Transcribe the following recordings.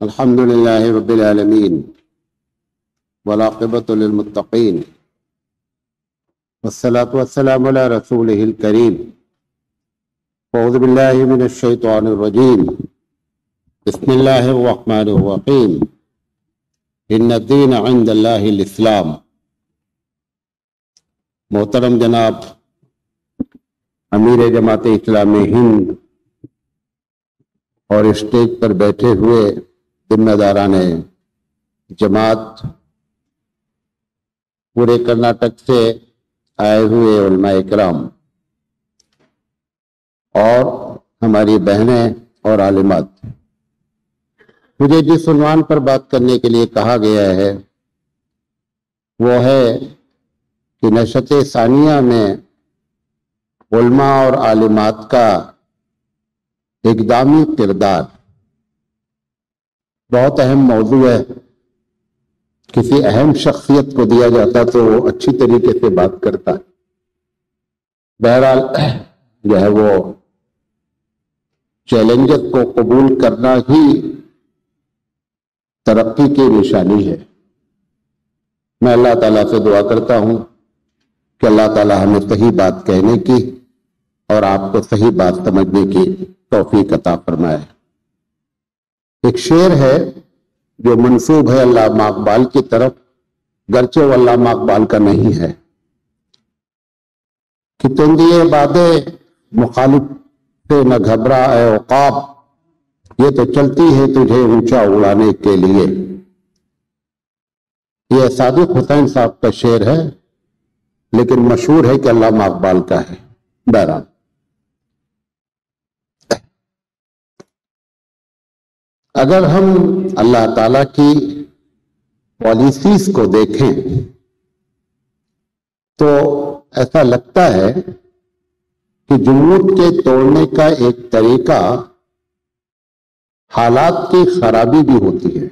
الحمد لله رب العالمين والعاقبة للمتقين والصلاة والسلام على رسوله الكريم. أعوذ بالله من الشيطان الرجيم. بسم الله الرحمن الرحيم. إن الدين عند الله الإسلام. محترم جناب امیر جماعت اسلامی ہند اور اسٹیج پر بیٹھے ہوئے ذمہ داران جماعت، پورے کرناٹک سے آئے ہوئے علماء اکرام اور ہماری بہنیں اور عالمات، مجھے جس عنوان پر بات کرنے کے لیے کہا گیا ہے وہ ہے کہ نشست ثانیہ میں علماء اور عالمات کا اقدامی کردار بہت اہم موضوع ہے. کسی اہم شخصیت کو دیا جاتا تو وہ اچھی طریقے سے بات کرتا ہے. بہرحال جو ہے وہ چیلنجز کو قبول کرنا ہی ترقی کی نشانی ہے. میں اللہ تعالیٰ سے دعا کرتا ہوں کہ اللہ تعالیٰ ہمیں صحیح بات کہنے کی اور آپ کو صحیح بات سمجھنے کی توفیق عطا فرمائے. ایک شعر ہے جو منسوب ہے علامہ اقبال کی طرف، گرچہ وہ علامہ اقبال کا نہیں ہے، کہ تندیے بادے مخالف سے نہ گھبرا اے عقاب، یہ تو چلتی ہے تجھے اونچا اڑانے کے لیے. یہ صادق حسین صاحب کا شعر ہے لیکن مشہور ہے کہ علامہ اقبال کا ہے. بہرحال اگر ہم اللہ تعالیٰ کی پالیسیز کو دیکھیں تو ایسا لگتا ہے کہ جمود کے توڑنے کا ایک طریقہ حالات کی خرابی بھی ہوتی ہے،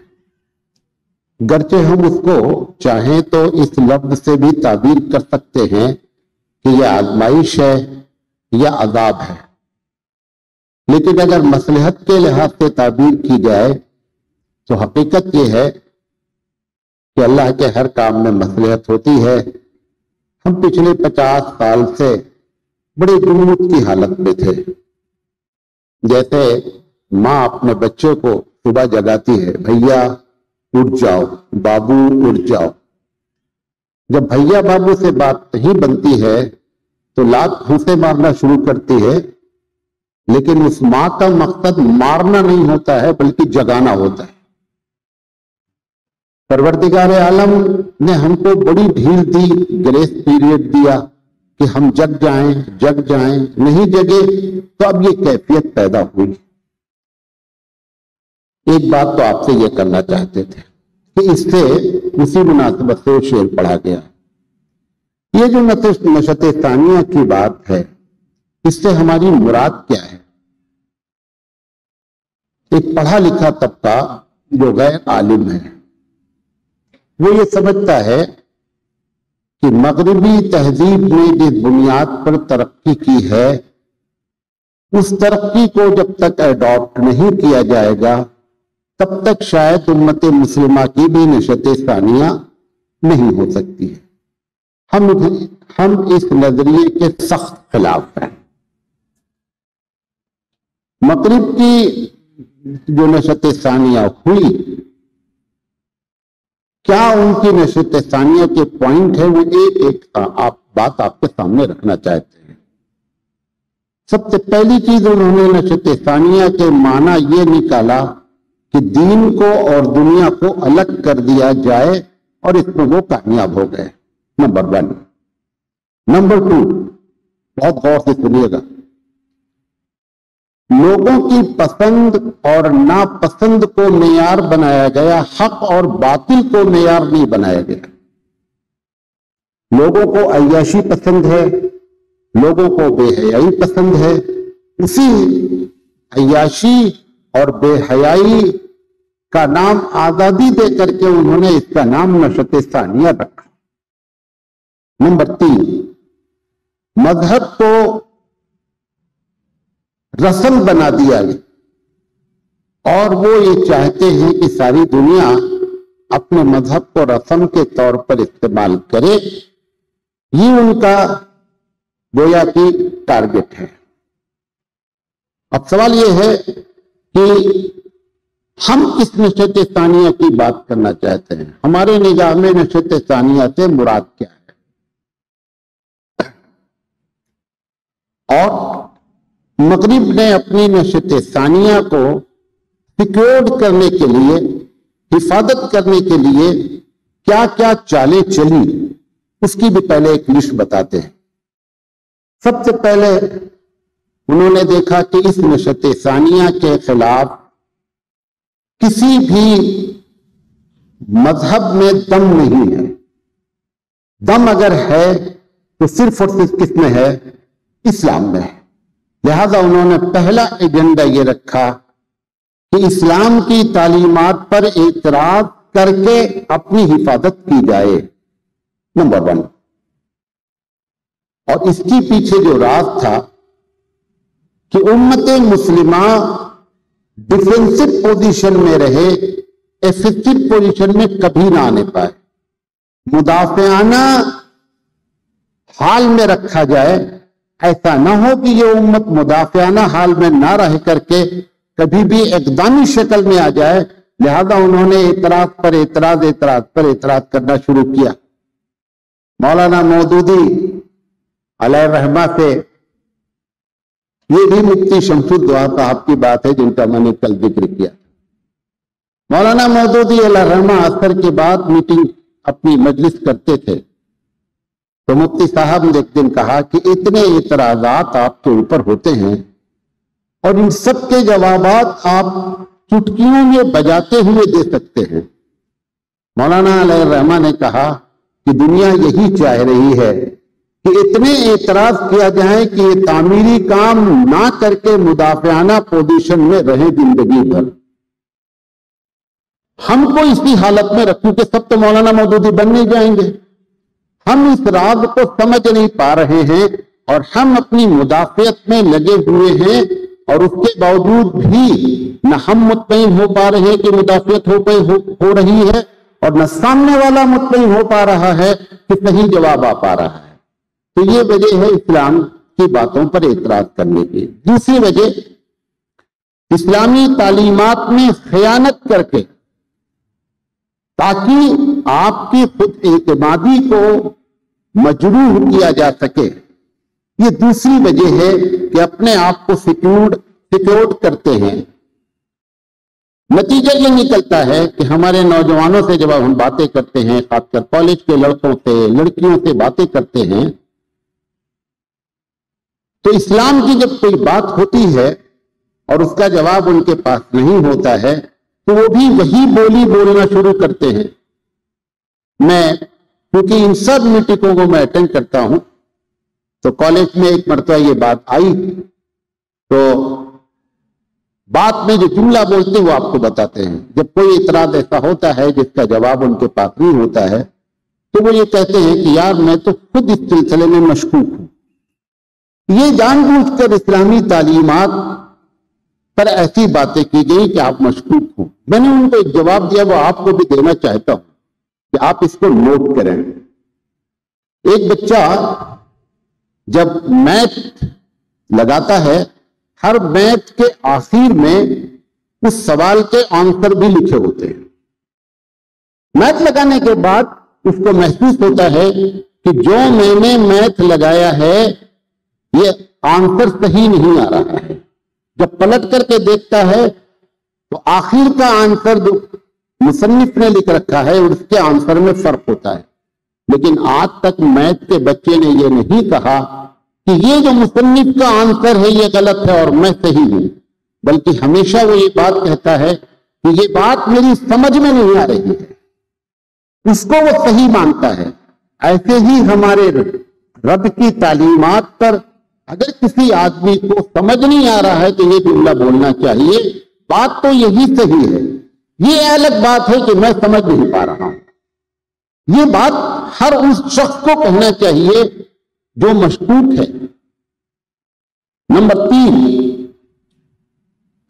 گرچہ ہم اس کو چاہیں تو اس لفظ سے بھی تعبیر کر سکتے ہیں کہ یہ آزمائش ہے یا عذاب ہے. لیکن اگر مصلحت کے لحاظ سے تعبیر کی جائے تو حقیقت یہ ہے کہ اللہ کے ہر کام میں مصلحت ہوتی ہے. ہم پچھلے 50 سال سے بڑے جمود کی حالت میں تھے. جیسے ماں اپنے بچے کو صبح جگاتی ہے، بھیا اٹھ جاؤ، بابو اٹھ جاؤ. جب بھیا بابو سے بات نہیں بنتی ہے تو لات پھوسے مارنا شروع کرتی ہے. لیکن اس ماں کا مقصد مارنا نہیں ہوتا ہے بلکہ جگانا ہوتا ہے. پروردگار عالم نے ہم کو بڑی ڈھیل دی، گریس پیریڈ دیا کہ ہم جگ جائیں. نہیں جگے تو اب یہ کیفیت پیدا ہوئی. ایک بات تو آپ سے یہ کرنا چاہتے تھے کہ اس سے اسی مناسبت سے شعر پڑھا گیا. یہ جو نشست ثانیہ کی بات ہے اس سے ہماری مراد کیا ہے؟ ایک پڑھا لکھا طبقہ جو غیر عالم ہے وہ یہ سمجھتا ہے کہ مغربی تہذیب نے جس بنیاد پر ترقی کی ہے اس ترقی کو جب تک ایڈاپٹ نہیں کیا جائے گا تب تک شاید امت مسلمہ کی بھی نشست ثانیہ نہیں ہو سکتی ہے. ہم اس نظریے کے سخت خلاف ہیں. مغرب کی جو نشست ثانیہ ہوئی، کیا ان کی نشست ثانیہ کے پوائنٹ ہے وہ ایک بات آپ کے سامنے رکھنا چاہتے ہیں. سب سے پہلی چیز انہوں نے نشست ثانیہ کے معنی یہ نکالا کہ دین کو اور دنیا کو الگ کر دیا جائے اور اس میں وہ کامیاب ہو گئے. نمبر 1. نمبر 2، بہت غور سے سنیے گا، لوگوں کی پسند اور ناپسند کو معیار بنایا گیا، حق اور باطل کو معیار نہیں بنایا گیا. لوگوں کو عیاشی پسند ہے، لوگوں کو بے حیائی پسند ہے. اسی عیاشی اور بے حیائی کا نام آزادی دے کر کے انہوں نے اس کا نام نشست ثانیہ رکھا. نمبر 3، مذہب کو رسم بنا دیا گیا اور وہ یہ چاہتے ہیں کہ ساری دنیا اپنے مذہب کو رسم کے طور پر استعمال کرے، یہ ان کا گویا کی ٹارگٹ ہے۔ اب سوال یہ ہے کہ ہم اس نشست ثانیہ کی بات کرنا چاہتے ہیں، ہمارے نگاہ میں نشست ثانیہ سے مراد کیا ہے؟ اور مغرب نے اپنی نشست ثانیہ کو سیکیورڈ کرنے کے لیے، حفاظت کرنے کے لیے کیا کیا چالیں چلی، اس کی بھی پہلے ایک لسٹ بتاتے ہیں۔ سب سے پہلے انہوں نے دیکھا کہ اس نشست ثانیہ کے خلاف کسی بھی مذہب میں دم نہیں ہے، دم اگر ہے تو صرف اور صرف کس میں ہے؟ اسلام میں ہے۔ لہذا انہوں نے پہلا ایجنڈا یہ رکھا کہ اسلام کی تعلیمات پر اعتراض کر کے اپنی حفاظت کی جائے، نمبر 1۔ اور اس کے پیچھے جو راز تھا کہ امت مسلمہ ڈیفینسو پوزیشن میں رہے، ایفیکٹو پوزیشن میں کبھی نہ آنے پائے، مدافعانہ حال میں رکھا جائے، ایسا نہ ہو کہ یہ امت مدافعانہ حال میں نہ رہ کر کے کبھی بھی اقدامی شکل میں آ جائے۔ لہذا انہوں نے اعتراض پر اعتراض، اعتراض پر اعتراض کرنا شروع کیا۔ مولانا مودودی علیہ الرحمہ سے، یہ بھی مفتی شمس الدعا صاحب کی بات ہے جن کا میں نے کل ذکر کیا۔ مولانا مودودی علیہ الرحمہ عصر کے بعد میٹنگ اپنی مجلس کرتے تھے، تو مفتی صاحب نے ایک دن کہا کہ اتنے اعتراضات آپ کے اوپر ہوتے ہیں اور ان سب کے جوابات آپ چٹکیوں میں بجاتے ہوئے دے سکتے ہیں۔ مولانا علیہ الرحمہ نے کہا کہ دنیا یہی چاہ رہی ہے کہ اتنے اعتراض کیا جائیں کہ یہ تعمیری کام نہ کر کے مدافعانہ پوزیشن میں رہے زندگی بھر۔ ہم کو اسی حالت میں رکھوں کہ سب تو مولانا مودودی بن نہیں جائیں گے۔ ہم اس راز کو سمجھ نہیں پا رہے ہیں اور ہم اپنی مدافعت میں لگے ہوئے ہیں، اور اس کے باوجود بھی نہ ہم مطمئن ہو پا رہے ہیں کہ مدافعت ہو رہی ہے، اور نہ سامنے والا مطمئن ہو پا رہا ہے کہ صحیح جواب آ پا رہا ہے۔ تو یہ وجہ ہے اسلام کی باتوں پر اعتراض کرنے کی۔ دوسری وجہ، اسلامی تعلیمات میں خیانت کر کے تاکہ آپ کی خود اعتمادی کو مجروح کیا جا سکے، یہ دوسری وجہ ہے کہ اپنے آپ کو سیکیورڈ کرتے ہیں۔ نتیجہ یہ نکلتا ہے کہ ہمارے نوجوانوں سے جب ہم باتیں کرتے ہیں، خاص کر کالج کے لڑکوں سے، لڑکیوں سے باتیں کرتے ہیں، تو اسلام کی جب کوئی بات ہوتی ہے اور اس کا جواب ان کے پاس نہیں ہوتا ہے تو وہ بھی وہی بولی بولنا شروع کرتے ہیں۔ میں کیونکہ ان سب میٹنگوں کو میں اٹینڈ کرتا ہوں، تو کالج میں ایک مرتبہ یہ بات آئی، تو بات میں جو جملہ بولتے وہ آپ کو بتاتے ہیں۔ جب کوئی اعتراض ایسا ہوتا ہے جس کا جواب ان کے پاس نہیں ہوتا ہے تو وہ یہ کہتے ہیں کہ یار میں تو خود اس سلسلے میں مشکوک ہوں۔ یہ جان بوجھ کر اسلامی تعلیمات پر ایسی باتیں کی گئی کہ آپ مشکوک ہوں۔ میں نے ان کو ایک جواب دیا، وہ آپ کو بھی دینا چاہتا ہوں کہ آپ اس کو نوٹ کریں۔ ایک بچہ جب میتھ لگاتا ہے، ہر میتھ کے آخر میں اس سوال کے آنسر بھی لکھے ہوتے ہیں۔ میتھ لگانے کے بعد اس کو محسوس ہوتا ہے کہ جو میں نے میتھ لگایا ہے یہ آنسر صحیح نہیں آ رہا ہے۔ جب پلٹ کر کے دیکھتا ہے تو آخر کا آنسر جو مصنف نے لکھ رکھا ہے اور اس کے آنسر میں فرق ہوتا ہے۔ لیکن آج تک میتھ کے بچے نے یہ نہیں کہا کہ یہ جو مصنف کا آنسر ہے یہ غلط ہے اور میں صحیح ہوں، بلکہ ہمیشہ وہ یہ بات کہتا ہے کہ یہ بات میری سمجھ میں نہیں آ رہی ہے، اس کو وہ صحیح مانتا ہے۔ ایسے ہی ہمارے رب کی تعلیمات پر اگر کسی آدمی کو سمجھ نہیں آ رہا ہے تو یہ جملہ بولنا چاہیے، بات تو یہی صحیح ہے، یہ الگ بات ہے کہ میں سمجھ نہیں پا رہا ہوں۔ یہ بات ہر اس شخص کو کہنا چاہیے جو مشکوک ہے۔ نمبر 3،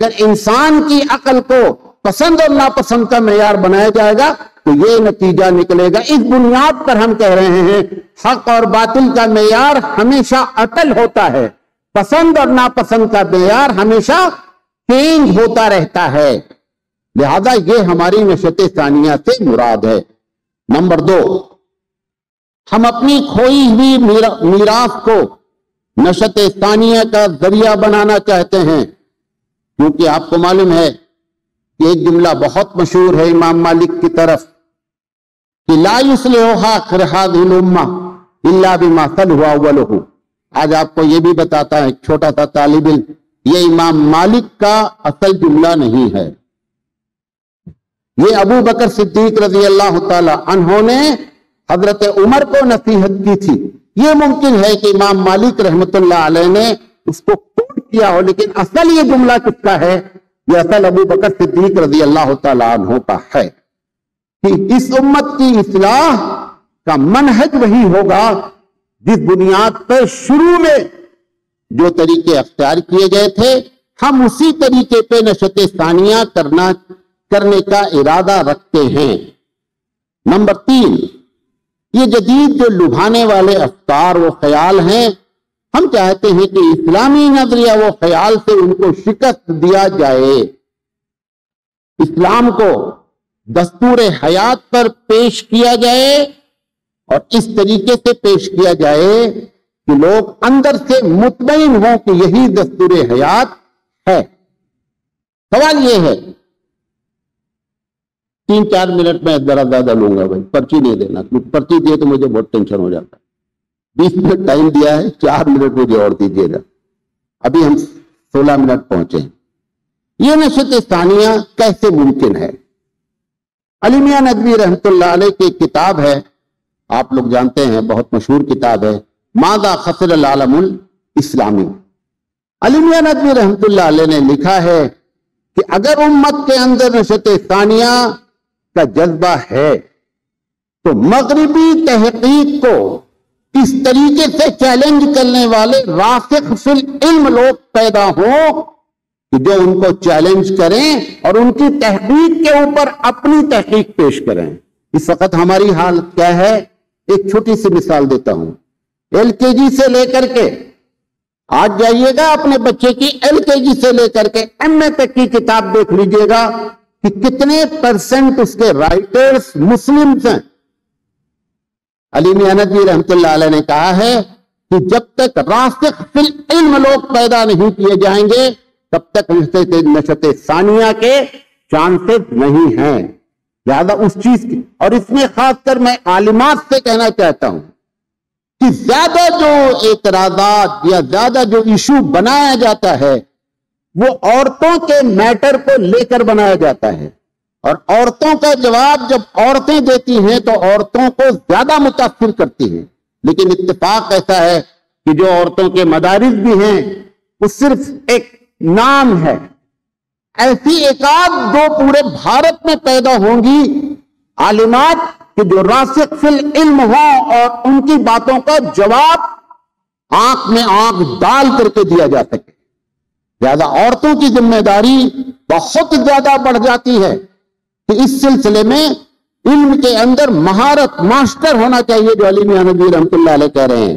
اگر انسان کی عقل کو پسند اور ناپسند کا معیار بنایا جائے گا تو یہ نتیجہ نکلے گا۔ اس بنیاد پر ہم کہہ رہے ہیں حق اور باطل کا معیار ہمیشہ اٹل ہوتا ہے، پسند اور ناپسند کا معیار ہمیشہ چینج ہوتا رہتا ہے، لہذا یہ ہماری نشست ثانیہ سے مراد ہے۔ نمبر 2، ہم اپنی کھوئی ہوئی میراث کو نشست ثانیہ کا ذریعہ بنانا چاہتے ہیں، کیونکہ آپ کو معلوم ہے کہ ایک جملہ بہت مشہور ہے امام مالک کی طرف کہ لا یصلحها آخر هذه الامہ الا بما صلح اولہ۔ آج آپ کو یہ بھی بتاتا ہے چھوٹا سا طالب علم، یہ امام مالک کا اصل جملہ نہیں ہے، یہ ابو بکر صدیق رضی اللہ تعالی عنہ نے حضرت عمر کو نصیحت کی تھی۔ یہ ممکن ہے کہ امام مالک رحمت اللہ علیہ نے اس کو کوٹ کیا ہو، لیکن اصل یہ جملہ کس کا ہے؟ یہ اصل ابو بکر صدیق رضی اللہ تعالی عنہ کا ہے کہ اس امت کی اصلاح کا منہج وہی ہوگا جس بنیاد پر شروع میں جو طریقے اختیار کیے گئے تھے ہم اسی طریقے پہ نشست ثانیہ کرنے کا ارادہ رکھتے ہیں۔ نمبر 3، یہ جدید جو لبھانے والے افکار و خیال ہیں، ہم چاہتے ہیں کہ اسلامی نظریہ و خیال سے ان کو شکست دیا جائے، اسلام کو دستور حیات پر پیش کیا جائے اور اس طریقے سے پیش کیا جائے کہ لوگ اندر سے مطمئن ہوں کہ یہی دستور حیات ہے۔ سوال یہ ہے، 3-4 منٹ میں ذرا زیادہ لوں گا بھائی، پرچی نہیں دینا، پرچی دیے تو مجھے بہت ٹینشن ہو جاتا ہے۔ 20 منٹ ٹائم دیا ہے، 4 منٹ مجھے اور دیجیے گا، ابھی ہم 16 منٹ پہنچے ہیں۔ یہ نشست ثانیہ کیسے ممکن ہے؟ علی میاں ندوی رحمت اللہ علیہ کی کتاب ہے، آپ لوگ جانتے ہیں بہت مشہور کتاب ہے، ماذا خسر العالم الاسلامی۔ علی میاں ندوی رحمت اللہ علیہ نے لکھا ہے کہ اگر امت کے اندر نشست ثانیہ کا جذبہ ہے تو مغربی تحقیق کو اس طریقے سے چیلنج کرنے والے راسخ فی العلم لوگ پیدا ہوں کہ جو ان کو چیلنج کریں اور ان کی تحقیق کے اوپر اپنی تحقیق پیش کریں۔ اس وقت ہماری حالت کیا ہے؟ ایک چھوٹی سی مثال دیتا ہوں، LKG سے لے کر کے آج جائیے گا اپنے بچے کی LKG سے لے کر کے MA تک کی کتاب دیکھ لیجئے گا کہ کتنے % اس کے رائٹرز مسلمز ہیں۔ علی میاں ندوی رحمت اللہ علیہ نے کہا ہے کہ جب تک راسخ فی العلم لوگ پیدا نہیں کیے جائیں گے تب تک نشست ثانیہ کے چانسز نہیں ہیں۔ لہذا اس چیز کی، اور اس میں خاص کر میں عالمات سے کہنا چاہتا ہوں کہ زیادہ جو اعتراضات یا زیادہ جو ایشو بنایا جاتا ہے وہ عورتوں کے میٹر کو لے کر بنایا جاتا ہے، اور عورتوں کا جواب جب عورتیں دیتی ہیں تو عورتوں کو زیادہ متاثر کرتی ہیں۔ لیکن اتفاق ایسا ہے کہ جو عورتوں کے مدارس بھی ہیں وہ صرف ایک نام ہے، ایسی ایک آدھ دو پورے بھارت میں پیدا ہوں گی عالمات کہ جو راسخ فی العلم ہوں اور ان کی باتوں کا جواب آنکھ میں آنکھ ڈال کر کے دیا جا سکے۔ لہذا عورتوں کی ذمہ داری بہت زیادہ بڑھ جاتی ہے کہ اس سلسلے میں علم کے اندر مہارت، ماسٹر ہونا چاہیے، جو علی میاں ندوی رحمت اللہ علیہ کہہ رہے ہیں۔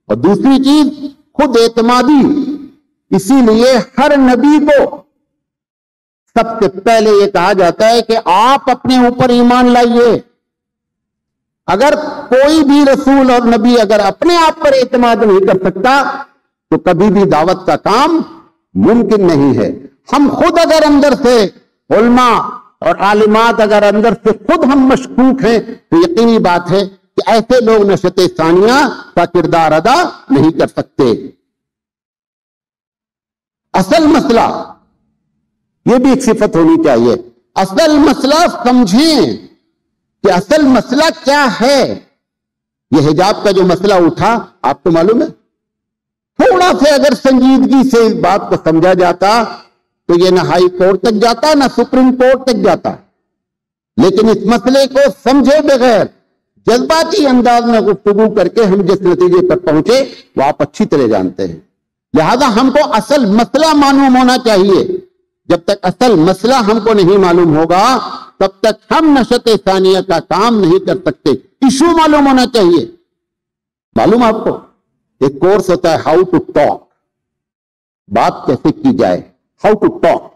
اور دوسری چیز خود اعتمادی، اسی لیے ہر نبی کو سب سے پہلے یہ کہا جاتا ہے کہ آپ اپنے اوپر ایمان لائیے۔ اگر کوئی بھی رسول اور نبی اگر اپنے آپ پر اعتماد نہیں کر سکتا تو کبھی بھی دعوت کا کام ممکن نہیں ہے۔ ہم خود اگر اندر سے علماء اور عالمات اگر اندر سے خود ہم مشکوک ہیں تو یقینی بات ہے کہ ایسے لوگ نشست ثانیہ کا کردار ادا نہیں کر سکتے۔ اصل مسئلہ، یہ بھی ایک صفت ہونی چاہیے، اصل مسئلہ سمجھیں کہ اصل مسئلہ کیا ہے۔ یہ حجاب کا جو مسئلہ اٹھا آپ کو معلوم ہے، تھوڑا سے اگر سنجیدگی سے اس بات کو سمجھا جاتا تو یہ نہ ہائی کورٹ تک جاتا نہ سپریم کورٹ تک جاتا، لیکن اس مسئلے کو سمجھے بغیر جذباتی انداز میں گفتگو کر کے ہم جس نتیجے پر پہنچے وہ آپ اچھی طرح جانتے ہیں۔ لہذا ہم کو اصل مسئلہ معلوم ہونا چاہیے۔ جب تک اصل مسئلہ ہم کو نہیں معلوم ہوگا تب تک ہم نشت ثانیہ کا کام نہیں کر سکتے. ایشو معلوم ہونا چاہیے. معلوم آپ کو ایک کورس ہوتا ہے ہاؤ ٹو ٹاک, بات کیسے کی جائے, ہاؤ ٹو ٹاک.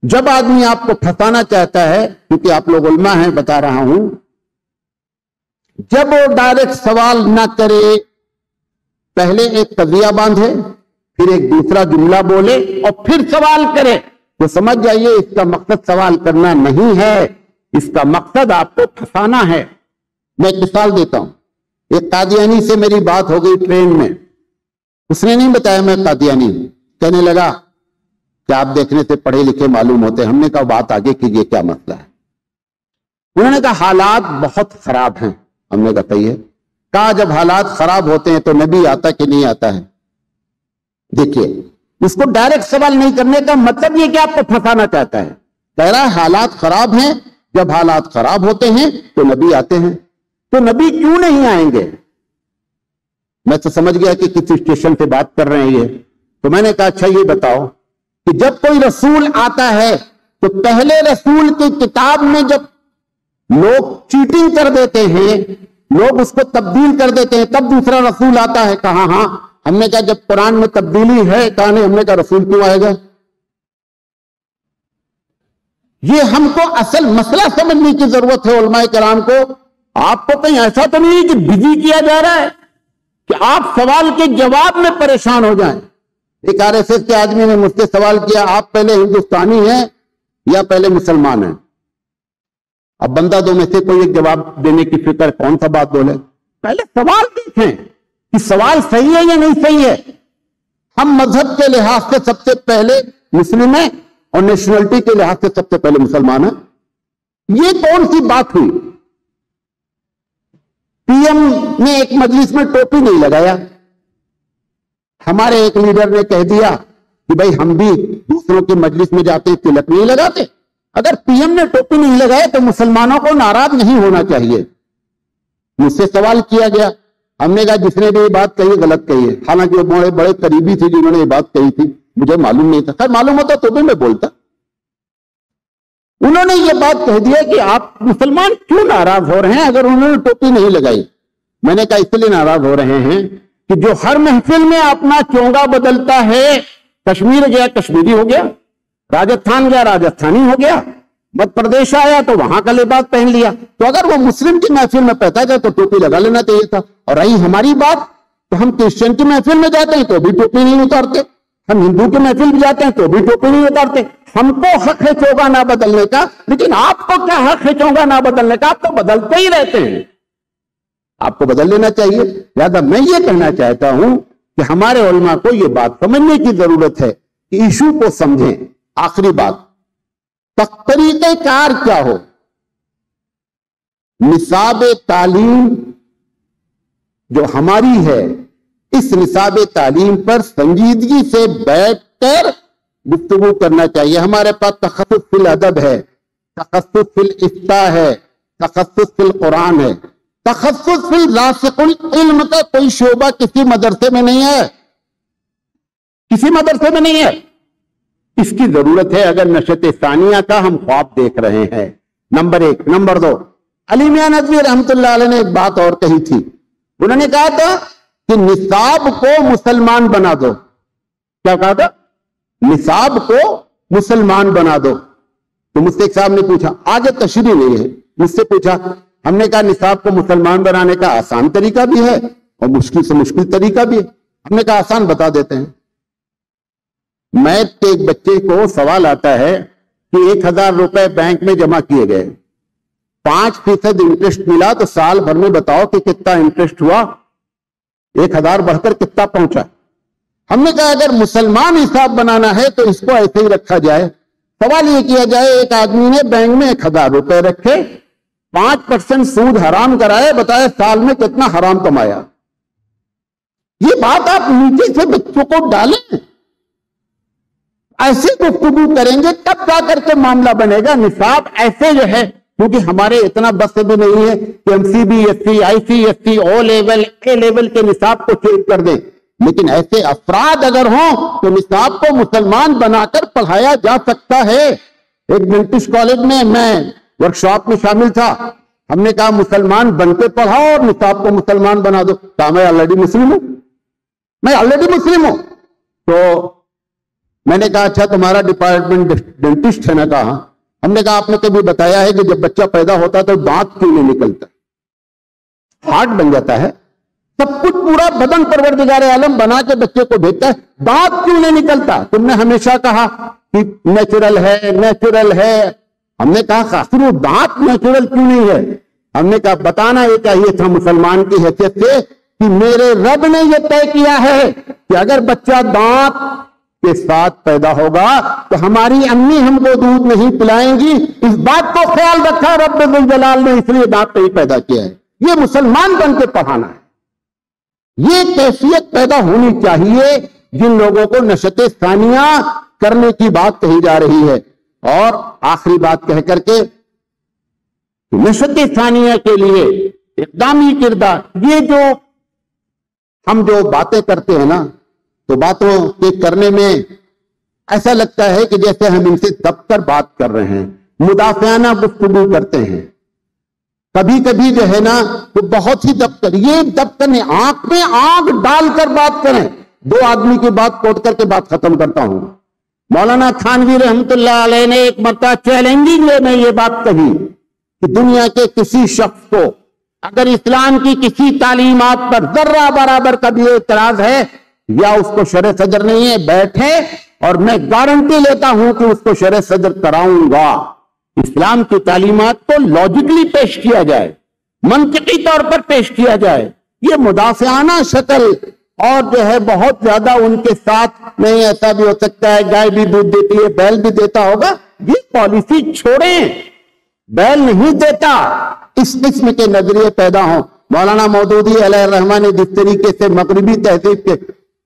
جب آدمی آپ کو پھنسانا چاہتا ہے, کیونکہ آپ لوگ علماء ہیں بتا رہا ہوں, جب وہ ڈائریکٹ سوال نہ کرے, پہلے ایک قضیہ باندھے, پھر ایک دوسرا جملہ بولے اور پھر سوال کرے, تو سمجھ جائیے اس کا مقصد سوال کرنا نہیں ہے, اس کا مقصد آپ کو پھنسانا ہے. میں ایک مثال دیتا ہوں. ایک قادیانی سے میری بات ہو گئی ٹرین میں. اس نے نہیں بتایا میں قادیانی ہوں. کہنے لگا کہ آپ دیکھنے سے پڑھے لکھے معلوم ہوتے. ہم نے کہا بات آگے کیجئے, کیا مسئلہ ہے؟ انہوں نے کہا حالات بہت خراب ہیں. ہم نے کہا صحیح ہے. کہا جب حالات خراب ہوتے ہیں تو نبی آتا کہ نہیں آتا ہے؟ دیکھیے, اس کو ڈائریکٹ سوال نہیں کرنے کا مطلب یہ کہ آپ کو پھنسانا چاہتا ہے. کہہ رہا ہے حالات خراب ہیں, جب حالات خراب ہوتے ہیں تو نبی آتے ہیں, تو نبی کیوں نہیں آئیں گے؟ میں تو سمجھ گیا کہ کس اسٹیشن سے بات کر رہے ہیں یہ. تو میں نے کہا اچھا یہ بتاؤ کہ جب کوئی رسول آتا ہے تو پہلے رسول کی کتاب میں جب لوگ چیٹنگ کر دیتے ہیں, لوگ اس کو تبدیل کر دیتے ہیں, تب دوسرا رسول آتا ہے. کہا ہاں. ہم نے کہا جب قرآن میں تبدیلی ہے, کہا نہیں. ہم نے کہا رسول کیوں آئے گا؟ یہ ہم کو اصل مسئلہ سمجھنے کی ضرورت ہے علماء کرام کو. آپ کو کہیں ایسا تو نہیں ہے کہ بزی کیا جا رہا ہے کہ آپ سوال کے جواب میں پریشان ہو جائیں. ایک RSS کے آدمی نے مجھ سے سوال کیا, آپ پہلے ہندوستانی ہیں یا پہلے مسلمان ہیں؟ اب بندہ دو میں سے کوئی ایک جواب دینے کی فکر, کون سا بات بولے؟ پہلے سوال دیکھیں کہ سوال صحیح ہے یا نہیں صحیح ہے. ہم مذہب کے لحاظ سے سب سے پہلے مسلم ہیں اور نیشنلٹی کے لحاظ سے سب سے پہلے مسلمان ہیں. یہ کون سی بات ہوئی؟ پی ایم نے ایک مجلس میں ٹوپی نہیں لگایا. ہمارے ایک لیڈر نے کہہ دیا کہ بھائی ہم بھی دوسروں کے مجلس میں جاتے تلک نہیں لگاتے. اگر پی ایم نے ٹوپی نہیں لگائے تو مسلمانوں کو ناراض نہیں ہونا چاہیے. مجھ سے سوال کیا گیا. ہم نے کہا جس نے بھی یہ بات کہی غلط کہی ہے. حالانکہ وہ بڑے بڑے قریبی تھے جنہوں نے یہ بات کہی تھی, مجھے معلوم نہیں تھا. خیر معلوم ہوتا تو بھی میں بولتا. انہوں نے یہ بات کہہ دیا کہ آپ مسلمان کیوں ناراض ہو رہے ہیں اگر انہوں نے ٹوپی نہیں لگائی. میں نے کہا اس لیے ناراض ہو رہے ہیں کہ جو ہر محفل میں اپنا چونگا بدلتا ہے, کشمیر گیا کشمیری ہو گیا, راجستھان گیا راجستھانی ہو گیا, مدھیہ پردیش آیا تو وہاں کا لباس پہن لیا. تو اگر وہ مسلم کی محفل میں پہنتا تھا تو ٹوپی لگا لینا چاہیے تھا. اور رہی ہماری بات, تو ہم کرسچن کی محفل میں جاتے ہیں تو بھی ٹوپی نہیں اتارتے, ہم ہندو کی محفل میں جاتے ہیں تو بھی ٹوپی نہیں اتارتے. ہم کو حق ہے چونگا نہ بدلنے کا, لیکن آپ کو کیا حق ہے چونگا نہ بدلنے کا؟ آپ تو بدلتے ہی رہتے ہیں, آپ کو بدل لینا چاہیے. لہذا میں یہ کہنا چاہتا ہوں کہ ہمارے علماء کو یہ بات سمجھنے کی ضرورت ہے کہ ایشو کو سمجھیں. آخری بات, طریقہ کار کیا ہو. نصاب تعلیم جو ہماری ہے, اس نصاب تعلیم پر سنجیدگی سے بیٹھ کر گفتگو کرنا چاہیے. ہمارے پاس تخصص فی الادب ہے, تخصص فی الافتاء ہے, تخصص فی القرآن ہے, تخصص فی راسخ العلم کا کوئی شعبہ کسی مدرسے میں نہیں ہے, کسی مدرسے میں نہیں ہے. اس کی ضرورت ہے اگر نشت ثانیہ کا ہم خواب دیکھ رہے ہیں. نمبر 1. نمبر 2, علی میاں ندوی رحمت اللہ علیہ نے ایک بات اور کہی تھی. انہوں نے کہا تھا کہ نصاب کو مسلمان بنا دو. کیا کہا تھا؟ نصاب کو مسلمان بنا دو. تو مجھ سے ایک صاحب نے پوچھا, آگے تشریح نہیں ہے, مجھ سے پوچھا. ہم نے کہا نصاب کو مسلمان بنانے کا آسان طریقہ بھی ہے اور مشکل سے مشکل طریقہ بھی ہے. ہم نے کہا آسان بتا دیتے ہیں. میتھ کے ایک بچے کو سوال آتا ہے کہ 1000 روپے بینک میں جمع کیے گئے, 5% انٹرسٹ ملا, تو سال بھر میں بتاؤ کہ کتنا انٹرسٹ ہوا, 1000 بڑھ کر کتنا پہنچا. ہم نے کہا اگر مسلمان حساب بنانا ہے تو اس کو ایسے ہی رکھا جائے. سوال یہ کیا جائے, ایک آدمی نے بینک میں 1000 روپے رکھے, 5% سود حرام کرائے, بتائے سال میں کتنا حرام کمایا. یہ بات آپ نیچے سے بچوں کو ڈالیں, ایسے گفتگو کریں گے تب جا کر کے معاملہ بنے گا. نصاب ایسے جو ہے, کیونکہ ہمارے اتنا بس بھی نہیں ہے کہ ہم CBSE, ICSE, O level, A level کے نصاب کو چینج کر دیں. لیکن ایسے افراد اگر ہوں تو نصاب کو مسلمان بنا کر پڑھایا جا سکتا ہے۔ ایک برٹش کالج میں ورکشاپ میں شامل تھا، ہم نے کہا مسلمان بن کے پڑھاؤ اور نصاب کو مسلمان بنا دو، کہا میں آلریڈی مسلم ہوں، میں آلریڈی مسلم ہوں۔ تو میں نے کہا اچھا تمہارا ڈپارٹمنٹ ڈینٹسٹ ہے نا؟ کہا ہم نے کہا آپ نے کبھی بتایا ہے کہ جب بچہ پیدا ہوتا ہے تو دانت کیوں نہیں نکلتا؟ ہارٹ بن جاتا ہے، سب کچھ پورا بدن پروردگار عالم بنا کے بچے کو بھیجتا ہے، دانت کیوں نہیں نکلتا؟ تم نے ہمیشہ کہا کہ نیچرل ہے نیچرل ہے۔ ہم نے کہا آخر وہ دانت نیچرل کیوں نہیں ہے؟ ہم نے کہا بتانا یہ چاہیے تھا مسلمان کی حیثیت سے کہ میرے رب نے یہ طے کیا ہے کہ اگر بچہ دانت کے ساتھ پیدا ہوگا تو ہماری امی ہم کو دودھ نہیں پلائیں گی، اس بات کو خیال رکھا رب ذوالجلال نے، اس لیے دانت نہیں پیدا کیا ہے۔ یہ مسلمان بن کے پڑھانا ہے، یہ کیفیت پیدا ہونی چاہیے جن لوگوں کو نشأت ثانیہ کرنے کی بات کہی جا رہی ہے۔ اور آخری بات کہہ کر کے نشأت ثانیہ کے لیے اقدامی کردار، یہ جو ہم جو باتیں کرتے ہیں نا، تو باتوں کے کرنے میں ایسا لگتا ہے کہ جیسے ہم ان سے دب کر بات کر رہے ہیں، مدافعانہ گفتگو کرتے ہیں۔ کبھی کبھی جو ہے نا وہ بہت ہی دب کر، یہ دب کرنے آنکھ میں آنکھ ڈال کر بات کریں۔ دو آدمی کی بات کوٹ کر کے بات ختم کرتا ہوں۔ مولانا تھانوی رحمت اللہ علیہ نے ایک مرتبہ چیلنجنگ وے میں یہ بات کہی کہ دنیا کے کسی شخص کو اگر اسلام کی کسی تعلیمات پر ذرہ برابر کا بھی اعتراض ہے یا اس کو شرع صدر نہیں ہے، بیٹھے اور میں گارنٹی لیتا ہوں کہ اس کو شرع صدر کراؤں گا۔ اسلام کی تعلیمات کو لاجکلی پیش کیا جائے، منطقی طور پر پیش کیا جائے۔ یہ مدافعانہ شکل اور جو ہے بہت زیادہ ان کے ساتھ نہیں، ایسا بھی ہو سکتا ہے گائے بھی دودھ دیتی ہے بیل بھی دیتا ہوگا، یہ پالیسی چھوڑیں، بیل نہیں دیتا، اس قسم کے نظریے پیدا ہوں۔ مولانا مودودی علیہ الرحمہ نے جس طریقے سے مغربی تہذیب کے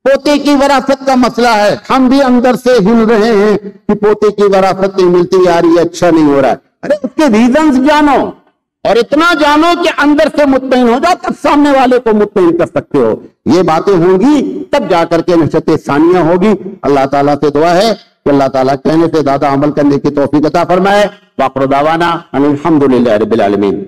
پوتے کی وراثت کا مسئلہ ہے، ہم بھی اندر سے ہل رہے ہیں کہ پوتے کی وراثت نہیں ملتی یار، یہ اچھا نہیں ہو رہا ہے۔ ارے اس کے ریزنز جانو اور اتنا جانو کہ اندر سے مطمئن ہو جاؤ، تب سامنے والے کو مطمئن کر سکتے ہو۔ یہ باتیں ہوں گی تب جا کر کے نشأت ثانیہ ہوگی۔ اللہ تعالیٰ سے دعا ہے کہ اللہ تعالیٰ کہنے سے زیادہ عمل کرنے کی توفیق عطا فرمائے۔ وآخر دعوانا ان الحمد للہ رب العالمین۔